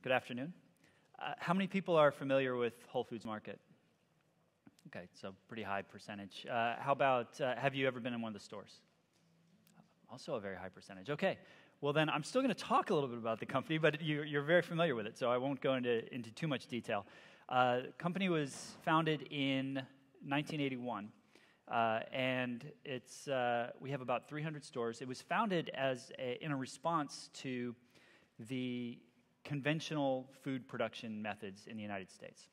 Good afternoon. How many people are familiar with Whole Foods Market? Okay, so pretty high percentage. How about, have you ever been in one of the stores? Also a very high percentage. Okay, well then I'm still going to talk a little bit about the company, but you're very familiar with it, so I won't go into too much detail. The company was founded in 1981, and we have about 300 stores. It was founded in a response to the conventional food production methods in the United States.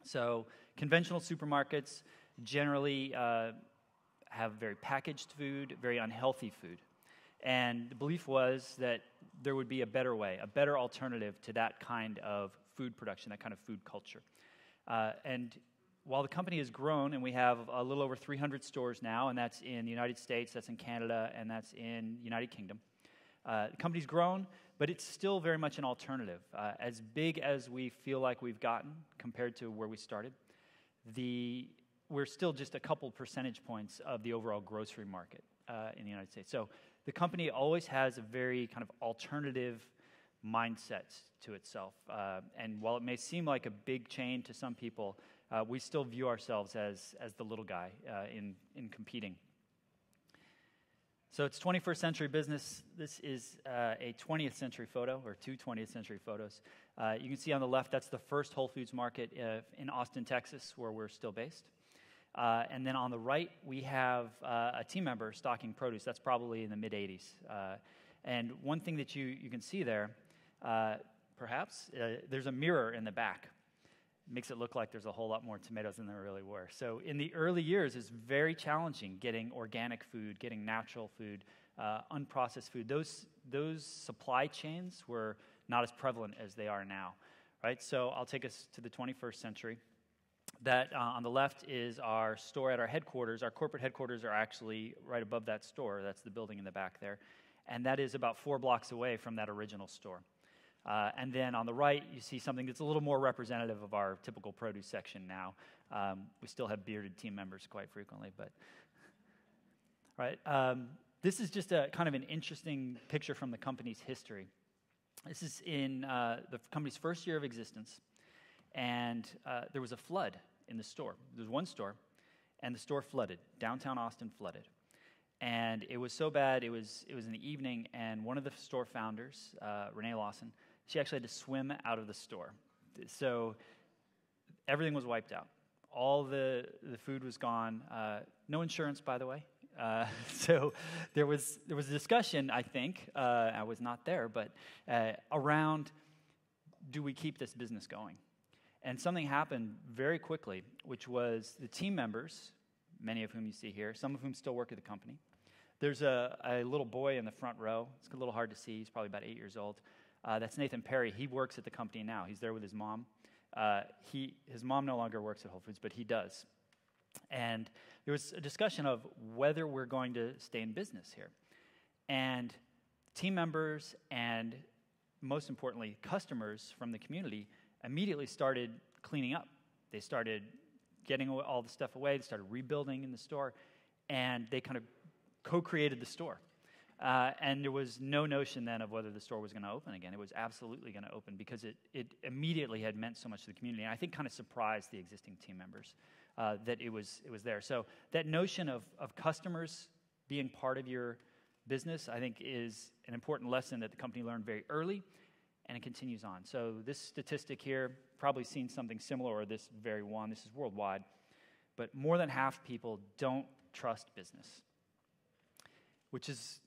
So conventional supermarkets generally have very packaged food, very unhealthy food. And the belief was that there would be a better way, a better alternative to that kind of food production, that kind of food culture. And while the company has grown, and we have a little over 300 stores now, and that's in the United States, that's in Canada, and that's in the United Kingdom. The company's grown, but it's still very much an alternative. As big as we feel like we've gotten compared to where we started, we're still just a couple percentage points of the overall grocery market in the United States. So the company always has a very kind of alternative mindset to itself. And while it may seem like a big chain to some people, we still view ourselves as the little guy in competing. So it's 21st century business. This is a 20th century photo, or two 20th century photos. You can see on the left, that's the first Whole Foods Market in Austin, Texas, where we're still based. And then on the right, we have a team member stocking produce. That's probably in the mid-'80s. And one thing that you can see there, perhaps, there's a mirror in the back. Makes it look like there's a whole lot more tomatoes than there really were. So in the early years, it's very challenging getting organic food, getting natural food, unprocessed food. Those supply chains were not as prevalent as they are now, right? So I'll take us to the 21st century. That on the left is our store at our headquarters. Our corporate headquarters are actually right above that store. That's the building in the back there. And that is about 4 blocks away from that original store. And then on the right, you see something that's a little more representative of our typical produce section now. We still have bearded team members quite frequently, but right. This is just a kind of an interesting picture from the company's history. This is in the company's first year of existence, and there was a flood in the store. There was one store, and the store flooded. Downtown Austin flooded. And it was so bad, it was in the evening, and one of the store founders, Renee Lawson, she actually had to swim out of the store. So everything was wiped out. All the food was gone. No insurance, by the way. So there was a discussion, I think, I was not there, but around, do we keep this business going? And something happened very quickly, which was the team members, many of whom you see here, some of whom still work at the company. There's a little boy in the front row. It's a little hard to see. He's probably about 8 years old. That's Nathan Perry. He works at the company now. He's there with his mom. His mom no longer works at Whole Foods, but he does. And there was a discussion of whether we're going to stay in business here. And team members and, most importantly, customers from the community immediately started cleaning up. They started getting all the stuff away. They started rebuilding in the store. And they kind of co-created the store. And there was no notion then of whether the store was going to open again. It was absolutely going to open because it immediately had meant so much to the community. And I think kind of surprised the existing team members that it was there. So that notion of customers being part of your business, I think, is an important lesson that the company learned very early, and it continues on. So this statistic here, probably seen something similar, or this very one. This is worldwide. But more than half people don't trust business, which is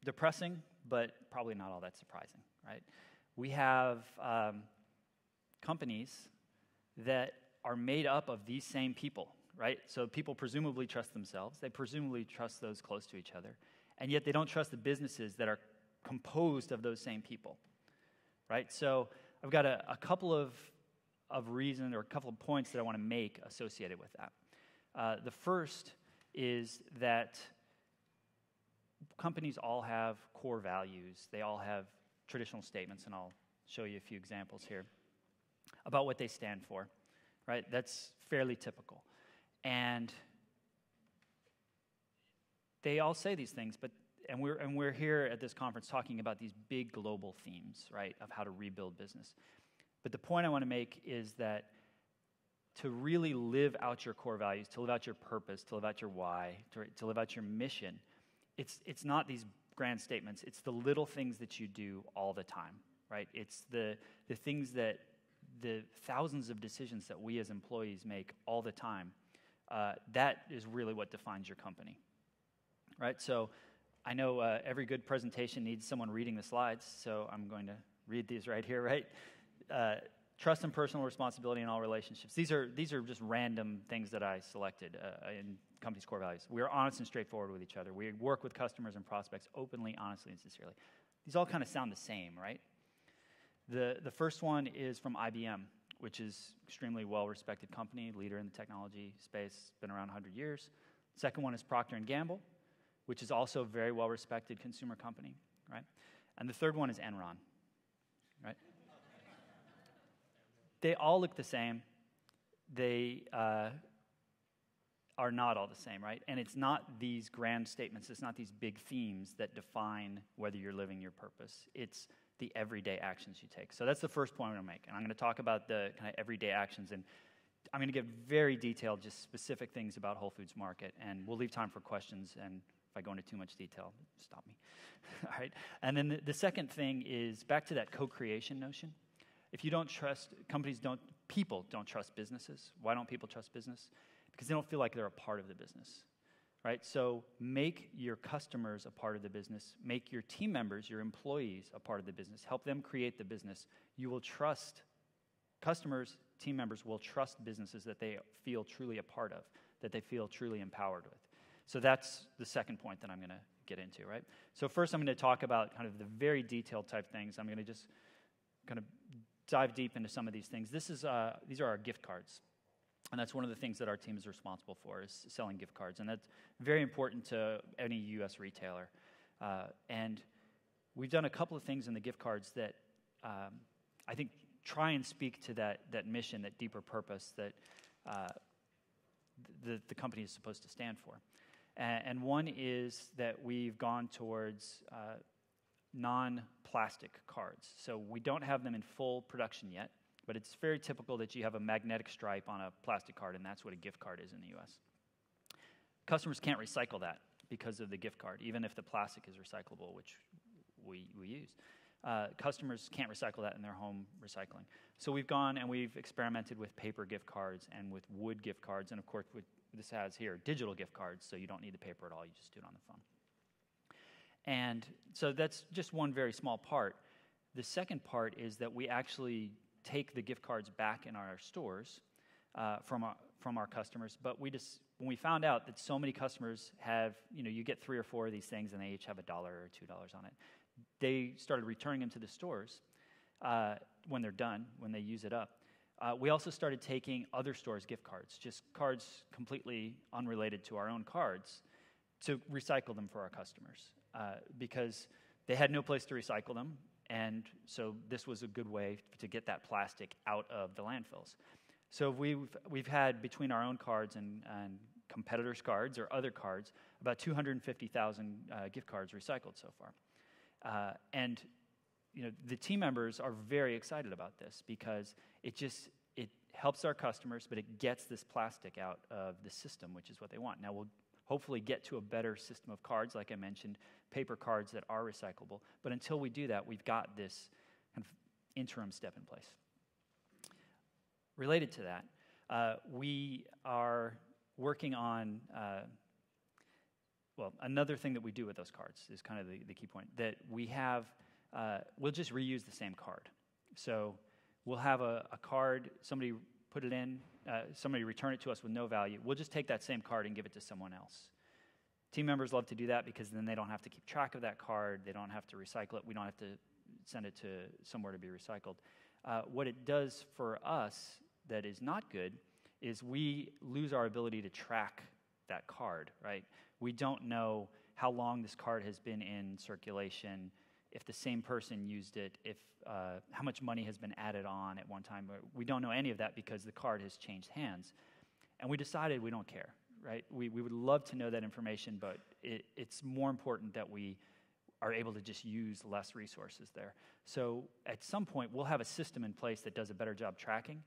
depressing, but probably not all that surprising, right? We have companies that are made up of these same people, right? So people presumably trust themselves. They presumably trust those close to each other. And yet they don't trust the businesses that are composed of those same people, right? So I've got a couple of reasons or a couple of points that I want to make associated with that. The first is that companies all have core values. They all have traditional statements, and I'll show you a few examples here about what they stand for, right? That's fairly typical. And they all say these things, but and we're here at this conference talking about these big global themes, right, of how to rebuild business. But the point I want to make is that to really live out your core values, to live out your purpose, to live out your why, to live out your mission, it's not these grand statements. It's the little things that you do all the time, right? It's the things that the thousands of decisions that we as employees make all the time. That is really what defines your company, right? So I know every good presentation needs someone reading the slides, so I'm going to read these right here, right? Trust and personal responsibility in all relationships. These are just random things that I selected in company's core values. We are honest and straightforward with each other. We work with customers and prospects openly, honestly, and sincerely. These all kind of sound the same, right? The first one is from IBM, which is extremely well-respected company, leader in the technology space, been around 100 years. Second one is Procter & Gamble, which is also a very well-respected consumer company, right? And the third one is Enron, right? They all look the same. They are not all the same, right? And it's not these grand statements, it's not these big themes that define whether you're living your purpose. It's the everyday actions you take. So that's the first point I'm going to make. And I'm going to talk about the kind of everyday actions. And I'm going to give very detailed, just specific things about Whole Foods Market. And we'll leave time for questions. And if I go into too much detail, stop me. All right. And then the second thing is back to that co-creation notion. If you don't trust, people don't trust businesses. Why don't people trust business? Because they don't feel like they're a part of the business, right? So make your customers a part of the business. Make your team members, your employees, a part of the business. Help them create the business. You will trust customers, team members will trust businesses that they feel truly a part of, that they feel truly empowered with. So that's the second point that I'm going to get into, right? So first I'm going to talk about kind of the very detailed type things. I'm going to just kind of dive deep into some of these things. These are our gift cards. And that's one of the things that our team is responsible for, is selling gift cards. And that's very important to any U.S. retailer. And we've done a couple of things in the gift cards that I think try and speak to that mission, that deeper purpose that the company is supposed to stand for. And one is that we've gone towards non-plastic cards. So we don't have them in full production yet, but it's very typical that you have a magnetic stripe on a plastic card, and that's what a gift card is in the U.S. Customers can't recycle that because of the gift card, even if the plastic is recyclable, which we use. Customers can't recycle that in their home recycling. So we've gone and we've experimented with paper gift cards and with wood gift cards, and of course what this has here, digital gift cards, so you don't need the paper at all, you just do it on the phone. And so that's just one very small part. The second part is that we actually take the gift cards back in our stores from our customers, but when we found out that so many customers have, you get 3 or 4 of these things and they each have $1 or $2 on it, they started returning them to the stores when they're done, when they use it up. We also started taking other stores' gift cards, just cards completely unrelated to our own cards, to recycle them for our customers because they had no place to recycle them. And so this was a good way to get that plastic out of the landfills. So we've had, between our own cards and competitors' cards or other cards, about 250,000 gift cards recycled so far. And the team members are very excited about this because it helps our customers, but it gets this plastic out of the system, which is what they want. Now we'll hopefully get to a better system of cards, like I mentioned, paper cards that are recyclable. But until we do that, we've got this kind of interim step in place. Related to that, we are working on, another thing that we do with those cards is kind of the key point, that we have, we'll just reuse the same card. So we'll have a card, somebody put it in, somebody return it to us with no value. We'll just take that same card and give it to someone else. Team members love to do that because then they don't have to keep track of that card. They don't have to recycle it. We don't have to send it to somewhere to be recycled. What it does for us that is not good is we lose our ability to track that card, right? We don't know how long this card has been in circulation, if the same person used it, if how much money has been added on at one time. We don't know any of that because the card has changed hands. And we decided we don't care. right? We would love to know that information, but it's more important that we are able to just use less resources there. So at some point, we'll have a system in place that does a better job tracking,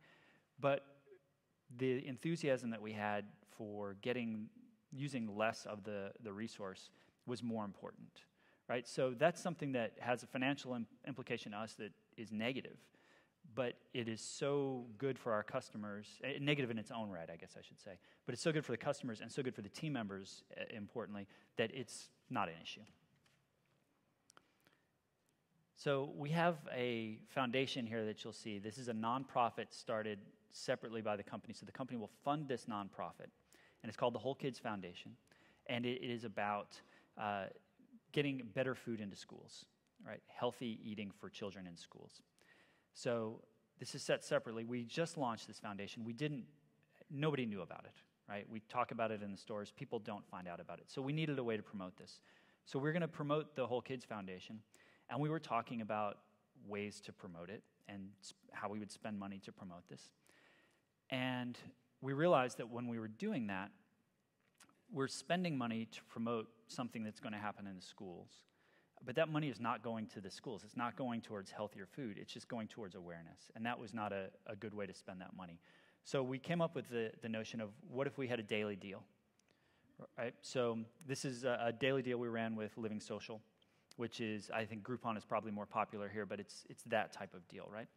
but the enthusiasm that we had for using less of the resource was more important, right? So that's something that has a financial implication to us that is negative, but it is so good for our customers, negative in its own right, I guess I should say, but it's so good for the customers and so good for the team members, importantly, that it's not an issue. So we have a foundation here that you'll see. This is a nonprofit started separately by the company. So the company will fund this nonprofit, and it's called the Whole Kids Foundation, and it is about getting better food into schools, right? Healthy eating for children in schools. So this is set separately. We just launched this foundation. Nobody knew about it, right? We talk about it in the stores. People don't find out about it. So we needed a way to promote this. So we're going to promote the Whole Kids Foundation, and we were talking about ways to promote it and how we would spend money to promote this. And we realized that when we were doing that, we're spending money to promote something that's going to happen in the schools. But that money is not going to the schools. It's not going towards healthier food. It's just going towards awareness. And that was not a good way to spend that money. So we came up with the notion of, what if we had a daily deal? Right? So this is a daily deal we ran with Living Social, which is, I think Groupon is probably more popular here, but it's that type of deal, right?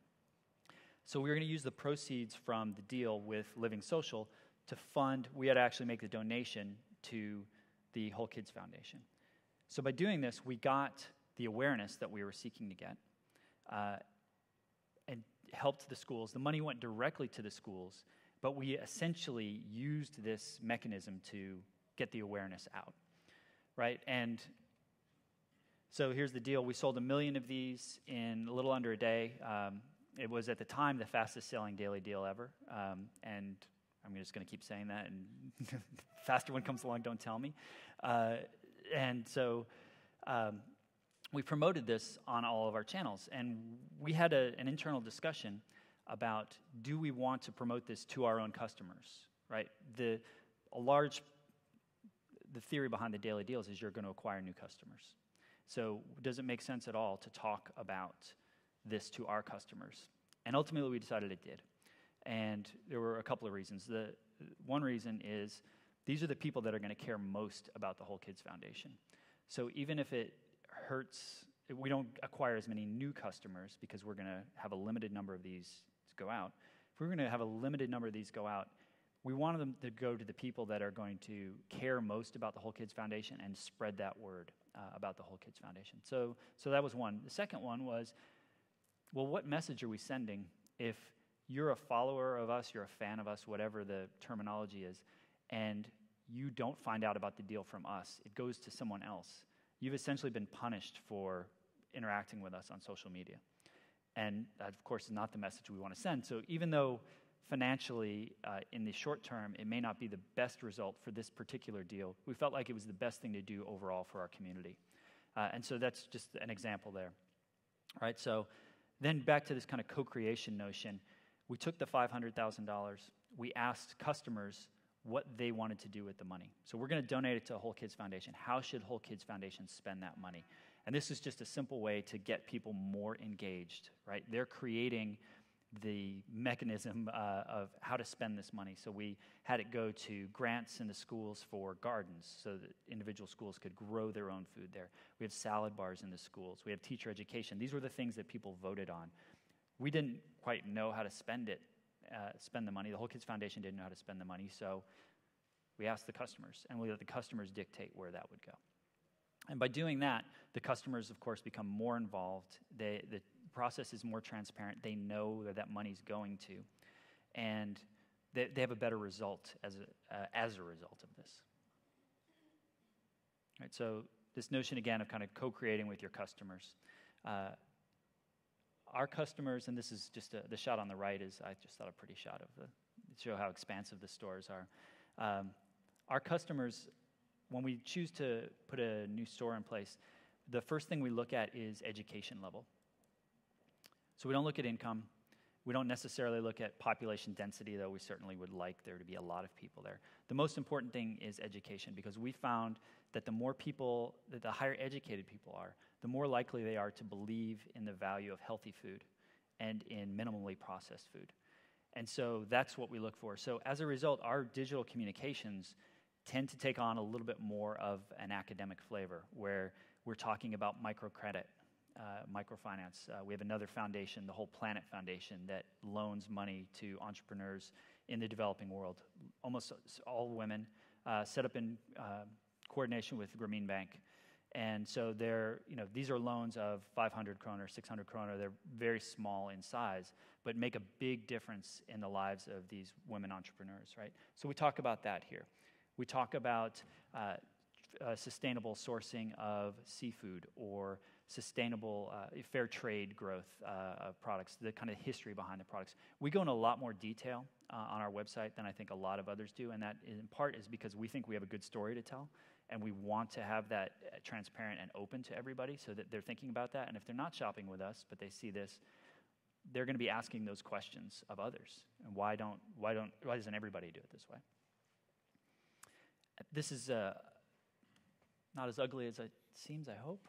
So we were going to use the proceeds from the deal with Living Social to fund, we had to actually make the donation to the Whole Kids Foundation. So by doing this, we got the awareness that we were seeking to get and helped the schools. The money went directly to the schools, but we essentially used this mechanism to get the awareness out, right? And so here's the deal. We sold 1 million of these in a little under a day. It was, at the time, the fastest selling daily deal ever. And I'm just going to keep saying that, and the faster one comes along, don't tell me. And so we promoted this on all of our channels. And we had an internal discussion about, do we want to promote this to our own customers, right? The theory behind the daily deals is you're going to acquire new customers. So does it make sense at all to talk about this to our customers? And ultimately, we decided it did. And there were a couple of reasons. The one reason is, these are the people that are going to care most about the Whole Kids Foundation. So even if it hurts, we don't acquire as many new customers because we're going to have a limited number of these to go out. If we're going to have a limited number of these go out, we wanted them to go to the people that are going to care most about the Whole Kids Foundation and spread that word about the Whole Kids Foundation. So that was one. The second one was, well, what message are we sending if you're a follower of us, you're a fan of us, whatever the terminology is, and you don't find out about the deal from us, it goes to someone else. You've essentially been punished for interacting with us on social media. And that, of course, is not the message we want to send. So even though financially, in the short term, it may not be the best result for this particular deal, we felt like it was the best thing to do overall for our community. And so that's just an example there. All right, so then back to this kind of co-creation notion. We took the $500,000. We asked customers what they wanted to do with the money. So we're going to donate it to Whole Kids Foundation. How should Whole Kids Foundation spend that money? And this is just a simple way to get people more engaged, right? They're creating the mechanism of how to spend this money. So we had it go to grants in the schools for gardens so that individual schools could grow their own food there. We have salad bars in the schools. We have teacher education. These were the things that people voted on. We didn't quite know how to spend the money. The Whole Kids Foundation didn't know how to spend the money, so we asked the customers, and we let the customers dictate where that would go. And by doing that, the customers, of course, become more involved. The process is more transparent. They know where that money's going to, and they have a better result as a result of this. Right, so this notion, again, of kind of co-creating with your customers. Our customers, and this is just the shot on the right is, I just thought a pretty shot of to show how expansive the stores are. Our customers, when we choose to put a new store in place, the first thing we look at is education level. So we don't look at income. We don't necessarily look at population density, though we certainly would like there to be a lot of people there. The most important thing is education, because we found that the more people, that the higher educated people are, the more likely they are to believe in the value of healthy food and in minimally processed food. And so that's what we look for. So as a result, our digital communications tend to take on a little bit more of an academic flavor, where we're talking about microcredit, microfinance. We have another foundation, the Whole Planet Foundation, that loans money to entrepreneurs in the developing world. Almost all women, set up in coordination with Grameen Bank. And so these are loans of 500 kroner, 600 kroner. They're very small in size, but make a big difference in the lives of these women entrepreneurs, right? So we talk about that here. We talk about sustainable sourcing of seafood, or sustainable fair trade growth of products, the kind of history behind the products. We go into a lot more detail on our website than I think a lot of others do, and that in part is because we think we have a good story to tell, and we want to have that transparent and open to everybody so that they're thinking about that. And if they're not shopping with us, but they see this, they're going to be asking those questions of others. And why doesn't everybody do it this way? This is not as ugly as it seems, I hope.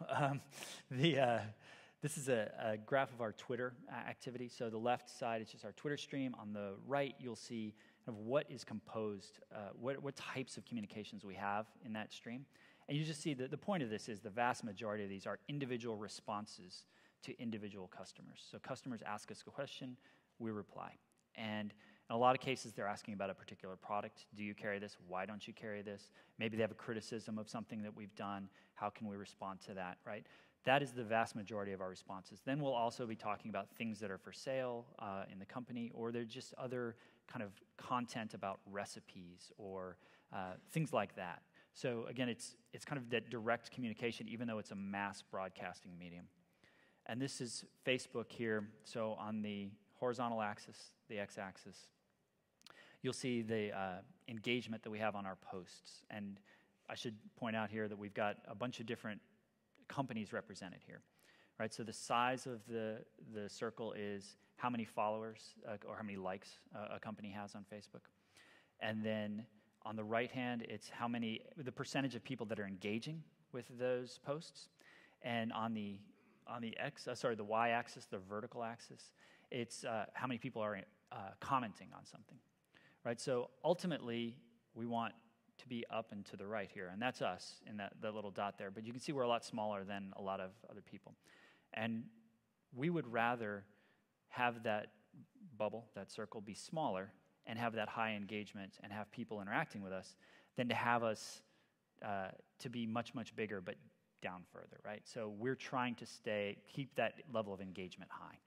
This is a graph of our Twitter activity. So the left side is just our Twitter stream. On the right, you'll see kind of what is composed, what types of communications we have in that stream. And you just see that the point of this is the vast majority of these are individual responses to individual customers. So customers ask us a question, we reply. And in a lot of cases, they're asking about a particular product. Do you carry this? Why don't you carry this? Maybe they have a criticism of something that we've done. How can we respond to that, right? That is the vast majority of our responses. Then we'll also be talking about things that are for sale in the company, or they're just other kind of content about recipes or things like that. So again, it's kind of that direct communication, even though it's a mass broadcasting medium. And this is Facebook here. So on the horizontal axis, the x-axis, you'll see the engagement that we have on our posts. And I should point out here that we've got a bunch of different companies represented here, right? So the size of the circle is how many followers or how many likes a company has on Facebook. And then on the right hand, it's the percentage of people that are engaging with those posts. And on the y-axis, the vertical axis, it's how many people are commenting on something, right? So ultimately, we want to be up and to the right here, and that's us in that little dot there. But you can see we're a lot smaller than a lot of other people. And we would rather have that bubble, that circle, be smaller and have that high engagement and have people interacting with us than to have us to be much, much bigger but down further, right? So we're trying to keep that level of engagement high.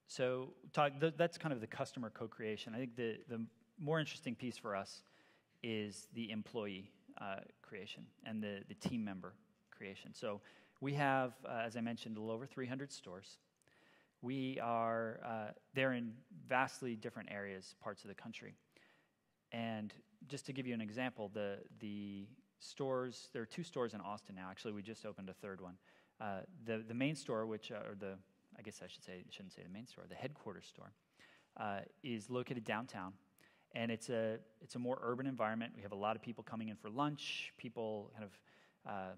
So that's kind of the customer co-creation. I think the more interesting piece for us is the employee creation and the team member creation. So we have, as I mentioned, a little over 300 stores. We are, they're in vastly different areas, parts of the country. And just to give you an example, the stores, there are 2 stores in Austin now. Actually, we just opened a third one. The main store, I guess I shouldn't say the main store, the headquarters store, is located downtown. And it's a more urban environment. We have a lot of people coming in for lunch, people kind of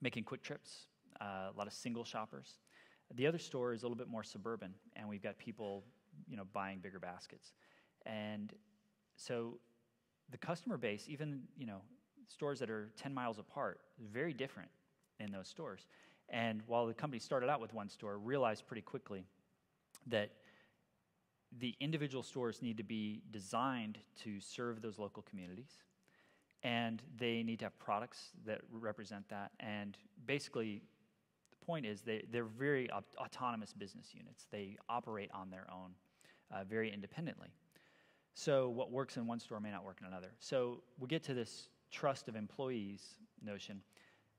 making quick trips, a lot of single shoppers. The other store is a little bit more suburban, and we've got people, buying bigger baskets. And so the customer base, even, stores that are 10 miles apart, is very different in those stores. And while the company started out with one store, realized pretty quickly that the individual stores need to be designed to serve those local communities, and they need to have products that represent that. And basically, the point is they're very autonomous business units. They operate on their own very independently. So what works in one store may not work in another. So we get to this trust of employees notion.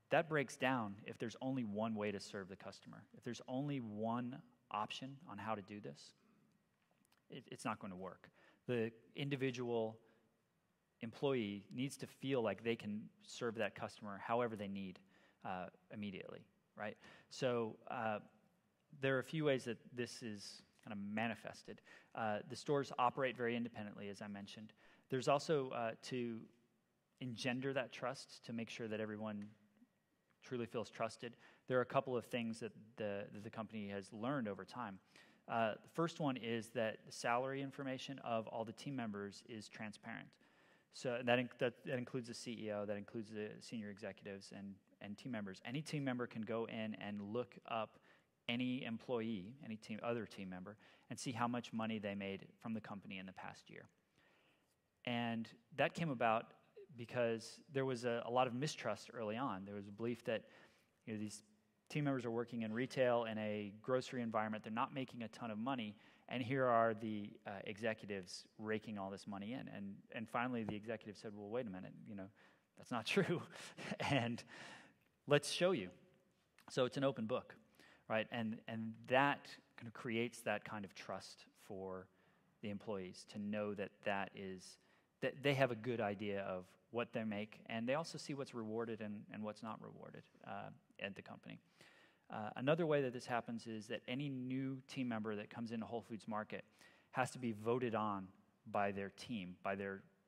That breaks down if there's only one way to serve the customer. If there's only one option on how to do this, it's not going to work. The individual employee needs to feel like they can serve that customer however they need immediately, right? So there are a few ways that this is kind of manifested. The stores operate very independently, as I mentioned. There's also to engender that trust, to make sure that everyone truly feels trusted. There are a couple of things that the company has learned over time. The first one is that the salary information of all the team members is transparent. So that includes the CEO, that includes the senior executives and team members. Any team member can go in and look up any employee, any other team member, and see how much money they made from the company in the past year. And that came about because there was a lot of mistrust early on. There was a belief that these team members are working in retail in a grocery environment. They're not making a ton of money, and here are the executives raking all this money in. And finally, the executive said, "Well, wait a minute, that's not true, and let's show you." So it's an open book, right? And that kind of creates that kind of trust for the employees to know that they have a good idea of what they make, and they also see what's rewarded and what's not rewarded at the company. Another way that this happens is that any new team member that comes into Whole Foods Market has to be voted on by their team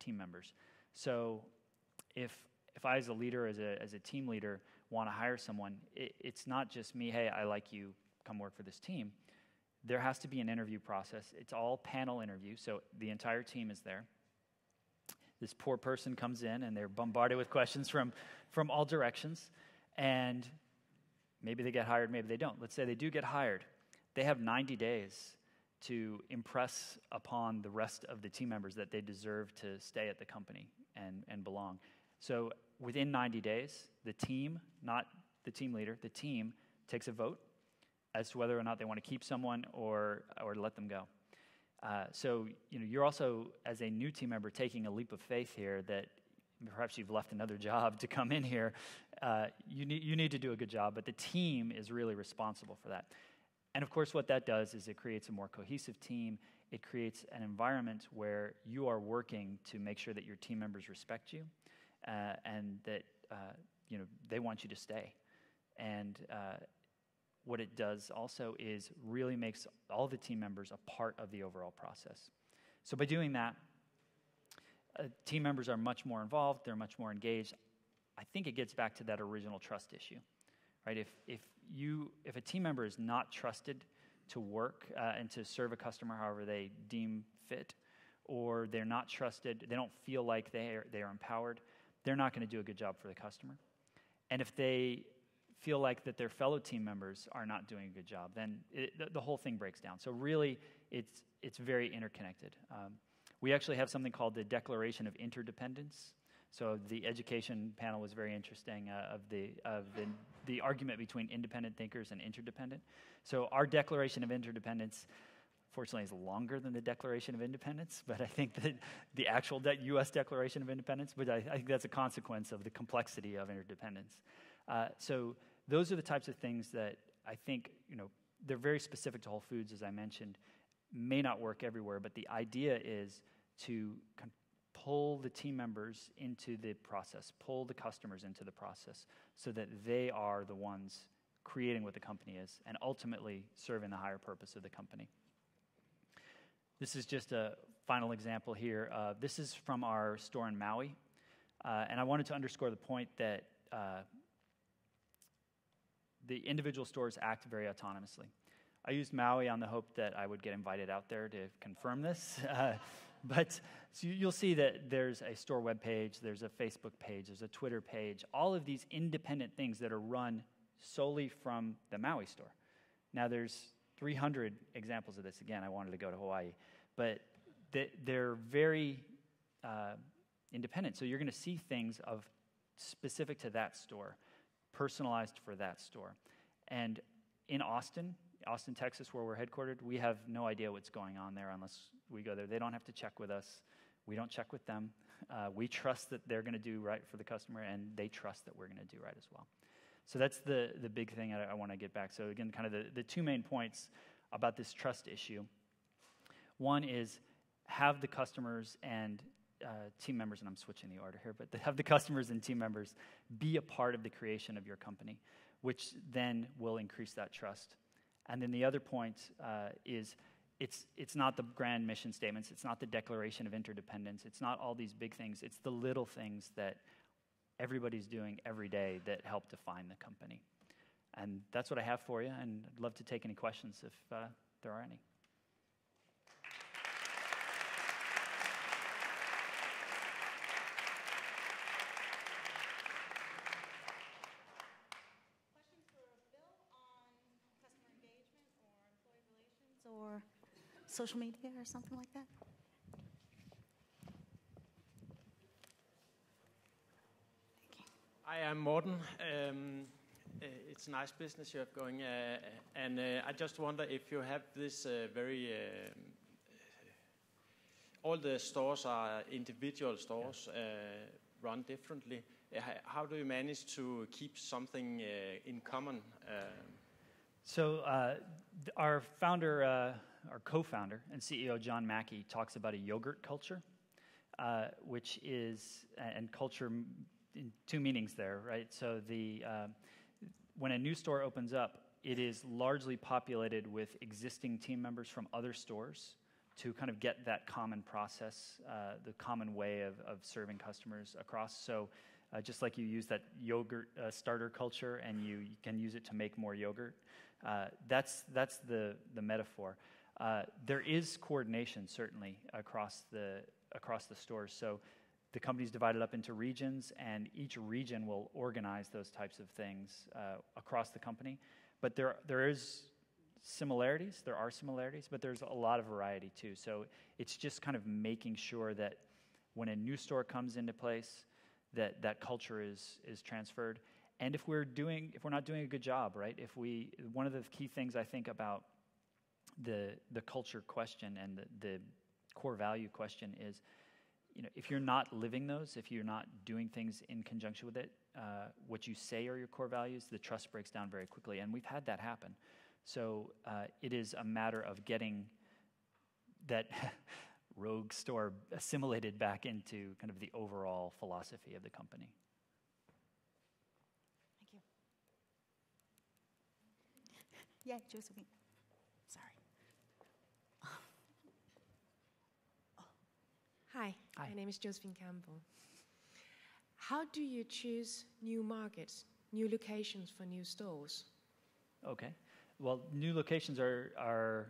members. So if I, as a leader, as a team leader, want to hire someone, it's not just me, "Hey, I like you, come work for this team." There has to be an interview process. It's all panel interview, so the entire team is there. This poor person comes in, and they're bombarded with questions from all directions, and maybe they get hired, maybe they don't. Let's say they do get hired. They have 90 days to impress upon the rest of the team members that they deserve to stay at the company and belong. So within 90 days, the team, not the team leader, the team takes a vote as to whether or not they want to keep someone or let them go. So you're also, as a new team member, taking a leap of faith here that perhaps you've left another job to come in here. You need to do a good job, but the team is really responsible for that. And of course, what that does is it creates a more cohesive team. It creates an environment where you are working to make sure that your team members respect you and that they want you to stay. And what it does also is really makes all the team members a part of the overall process. So by doing that, team members are much more involved, they're much more engaged. I think it gets back to that original trust issue, right? If a team member is not trusted to work and to serve a customer however they deem fit, or they're not trusted, they don't feel like they are empowered, they're not going to do a good job for the customer. And if they feel like that their fellow team members are not doing a good job, then the whole thing breaks down. So really, it's very interconnected. We actually have something called the Declaration of Interdependence. So the education panel was very interesting of the argument between independent thinkers and interdependent. So our Declaration of Interdependence, fortunately, is longer than the Declaration of Independence, but I think that the actual U.S. Declaration of Independence, but I think that's a consequence of the complexity of interdependence. So those are the types of things that I think, they're very specific to Whole Foods, as I mentioned, may not work everywhere, but the idea is to pull the team members into the process, pull the customers into the process so that they are the ones creating what the company is and ultimately serving the higher purpose of the company. This is just a final example here. This is from our store in Maui, and I wanted to underscore the point that the individual stores act very autonomously. I used Maui on the hope that I would get invited out there to confirm this. But so you'll see that there's a store webpage, there's a Facebook page, there's a Twitter page, all of these independent things that are run solely from the Maui store. Now there's 300 examples of this. Again, I wanted to go to Hawaii. But they're very independent. So you're going to see things specific to that store, personalized for that store. And in Austin, Texas, where we're headquartered, we have no idea what's going on there unless we go there. They don't have to check with us. We don't check with them. We trust that they're going to do right for the customer, and they trust that we're going to do right as well. So that's the big thing I want to get back. So again, kind of the two main points about this trust issue. One is have the customers and team members, and I'm switching the order here, but have the customers and team members be a part of the creation of your company, which then will increase that trust. And then the other point is it's not the grand mission statements, it's not the Declaration of Interdependence, it's not all these big things, it's the little things that everybody's doing every day that help define the company. And that's what I have for you, and I'd love to take any questions if there are any. Or social media or something like that? Hi, I'm Morten. It's a nice business you have going, and I just wonder if you have this all the stores are individual stores, run differently. How do you manage to keep something in common? So our founder, our co-founder and CEO, John Mackey, talks about a yogurt culture, which is, and culture in two meanings there, right? So when a new store opens up, it is largely populated with existing team members from other stores to kind of get that common process, the common way of serving customers across. So just like you use that yogurt starter culture and you can use it to make more yogurt, that's the metaphor. There is coordination certainly across the stores. So the company's divided up into regions, and each region will organize those types of things across the company. But there is similarities. There are similarities, but there's a lot of variety too. So it's just kind of making sure that when a new store comes into place, that culture is transferred. And if we're not doing a good job, right? One of the key things I think about the culture question and the core value question is, if you're not living those, if you're not doing things in conjunction with it, what you say are your core values, the trust breaks down very quickly. And we've had that happen. So it is a matter of getting that rogue store assimilated back into kind of the overall philosophy of the company. Thank you. Yeah, Josephine. Sorry. Hi, my name is Josephine Campbell. How do you choose new markets, new locations for new stores? Okay. Well, new locations are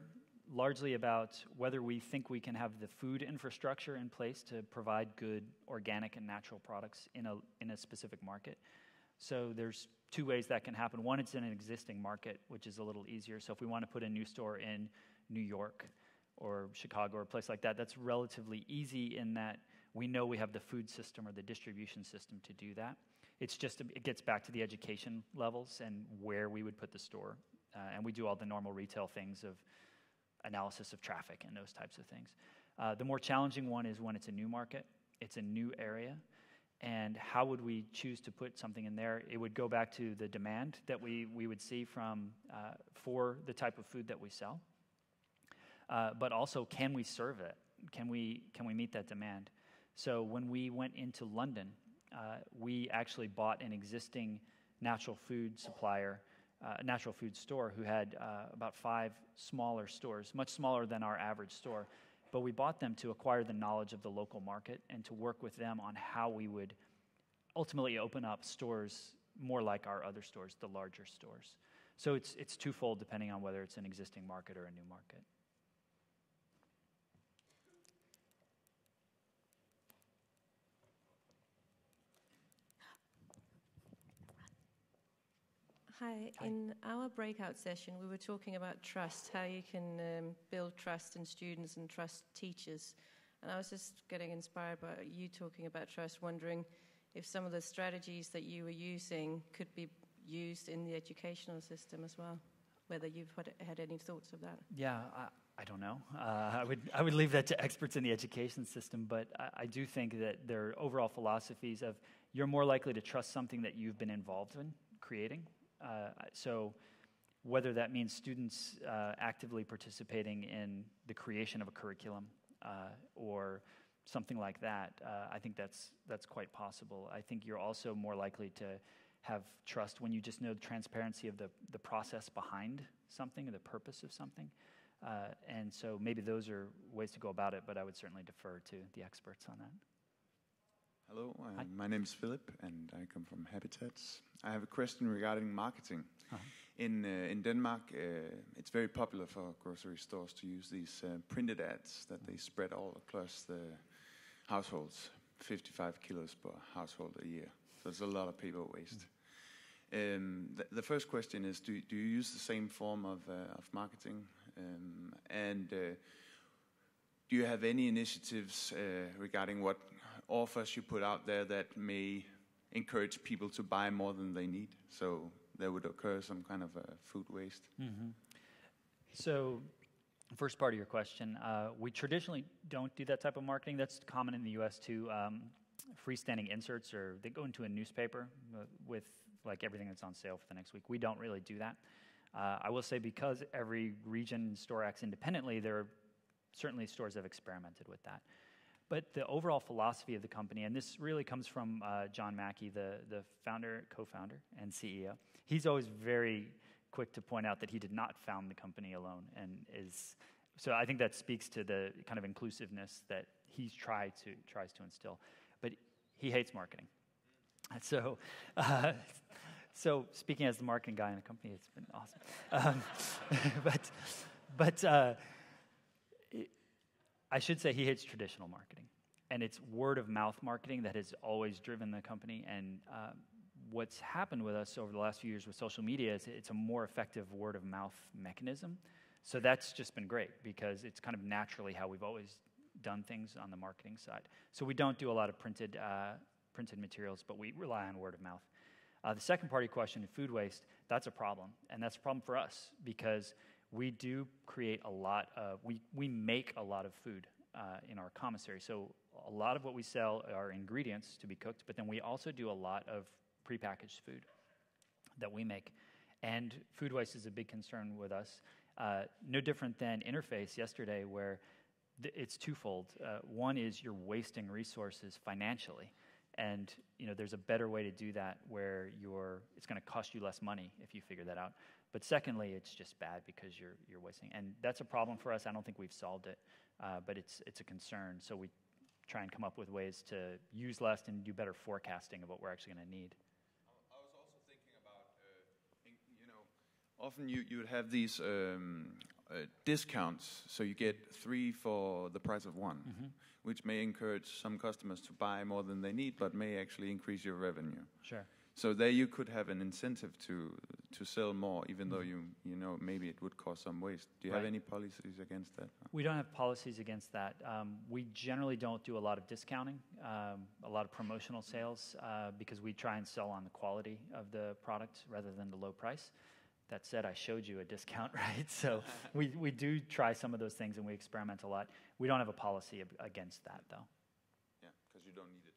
largely about whether we think we can have the food infrastructure in place to provide good organic and natural products in a specific market. So there's two ways that can happen. One, it's in an existing market, which is a little easier. So if we want to put a new store in New York or Chicago or a place like that, that's relatively easy in that we know we have the food system or the distribution system to do that. It's just, it gets back to the education levels and where we would put the store. And we do all the normal retail things of analysis of traffic and those types of things. The more challenging one is when it's a new market, it's a new area, and how would we choose to put something in there? It would go back to the demand that we would see for the type of food that we sell, but also can we serve it? Can we meet that demand? So when we went into London, we actually bought an existing natural food supplier, a natural food store who had about 5 smaller stores, much smaller than our average store. But we bought them to acquire the knowledge of the local market and to work with them on how we would ultimately open up stores more like our other stores, the larger stores. So it's twofold depending on whether it's an existing market or a new market. Hi. In our breakout session, we were talking about trust, how you can build trust in students and trust teachers. And I was just getting inspired by you talking about trust, wondering if some of the strategies that you were using could be used in the educational system as well, whether you've had any thoughts of that. Yeah, I don't know. I would leave that to experts in the education system, but I do think that there are overall philosophies of you're more likely to trust something that you've been involved in creating. So whether that means students actively participating in the creation of a curriculum or something like that, I think that's quite possible. I think you're also more likely to have trust when you just know the transparency of the process behind something or the purpose of something. And so maybe those are ways to go about it, but I would certainly defer to the experts on that. Hello, my name is Philip, and I come from Habitats. I have a question regarding marketing. In Denmark, it's very popular for grocery stores to use these printed ads that they spread all across the households, 55 kilos per household a year. So there's a lot of paper waste. The first question is, do you use the same form of marketing? And do you have any initiatives regarding what offers you put out there that may encourage people to buy more than they need, so there would occur some kind of food waste? Mm-hmm. So, first part of your question, we traditionally don't do that type of marketing. That's common in the U.S. too. Freestanding inserts, or they go into a newspaper with like everything that's on sale for the next week. We don't really do that. I will say, because every region store acts independently, there are certainly stores that have experimented with that. But the overall philosophy of the company, and this really comes from John Mackey, the founder, co-founder, and CEO. He's always very quick to point out that he did not found the company alone, and so I think that speaks to the kind of inclusiveness that he's tries to instill. But he hates marketing. So, so speaking as the marketing guy in the company, it's been awesome. But I should say he hates traditional marketing, and it's word-of-mouth marketing that has always driven the company. And what's happened with us over the last few years with social media is it's a more effective word-of-mouth mechanism. So that's just been great, because it's kind of naturally how we've always done things on the marketing side. So we don't do a lot of printed materials, but we rely on word-of-mouth. The second part of your question, food waste, that's a problem, and that's a problem for us, because we do create a lot of, we make a lot of food in our commissary. So a lot of what we sell are ingredients to be cooked, but then we also do a lot of prepackaged food that we make. And food waste is a big concern with us. No different than Interface yesterday, where it's twofold. One is you're wasting resources financially. And there's a better way to do that, where it's going to cost you less money if you figure that out. But secondly, it's just bad because you're wasting. And that's a problem for us. I don't think we've solved it, but it's a concern. So we try and come up with ways to use less and do better forecasting of what we're actually going to need. I was also thinking about, often you would have these discounts, so you get 3 for the price of 1, which may encourage some customers to buy more than they need, but may actually increase your revenue. Sure. So there you could have an incentive to sell more, even though maybe it would cause some waste. Do you have any policies against that? We don't have policies against that. We generally don't do a lot of discounting, a lot of promotional sales, because we try and sell on the quality of the product rather than the low price. That said, I showed you a discount, right? So we do try some of those things, and we experiment a lot. We don't have a policy against that, though. Yeah, because you don't need it.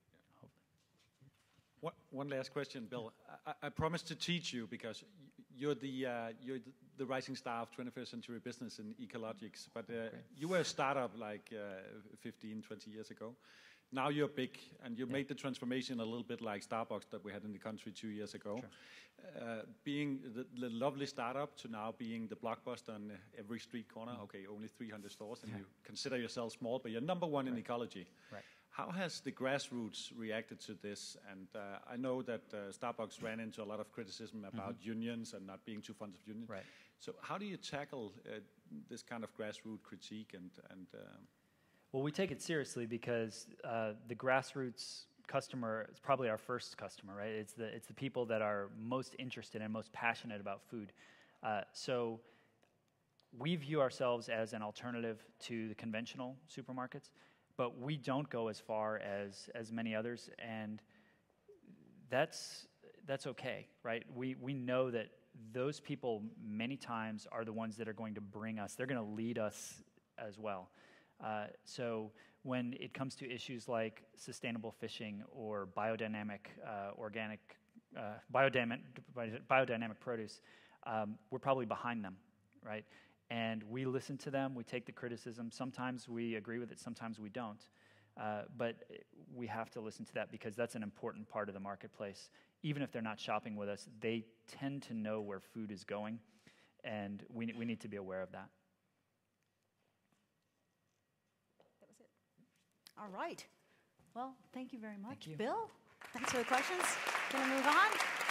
One last question, Bill. I promised to teach you, because you're the rising star of 21st century business in ecologics, but you were a startup like 15, 20 years ago. Now you're big, and you made the transformation a little bit like Starbucks that we had in the country 2 years ago. Sure. Being the lovely startup to now being the blockbuster on every street corner. Okay, only 300 stores, and you consider yourself small, but you're number one in ecology. Right. How has the grassroots reacted to this? And I know that Starbucks ran into a lot of criticism about unions and not being too fond of unions. Right. So how do you tackle this kind of grassroots critique? Well, we take it seriously, because the grassroots customer is probably our first customer, right? It's the people that are most interested and most passionate about food. So we view ourselves as an alternative to the conventional supermarkets, but we don't go as far as many others, and that's okay, right? We know that those people many times are the ones that are going to bring us, they're going to lead us as well. So when it comes to issues like sustainable fishing or biodynamic biodynamic produce, we're probably behind them, right? And we listen to them, we take the criticism. Sometimes we agree with it, sometimes we don't. But we have to listen to that because that's an important part of the marketplace. Even if they're not shopping with us, they tend to know where food is going, and we need to be aware of that. That was it. All right. Well, thank you very much. Thank you. Bill, thanks for the questions. Going to move on.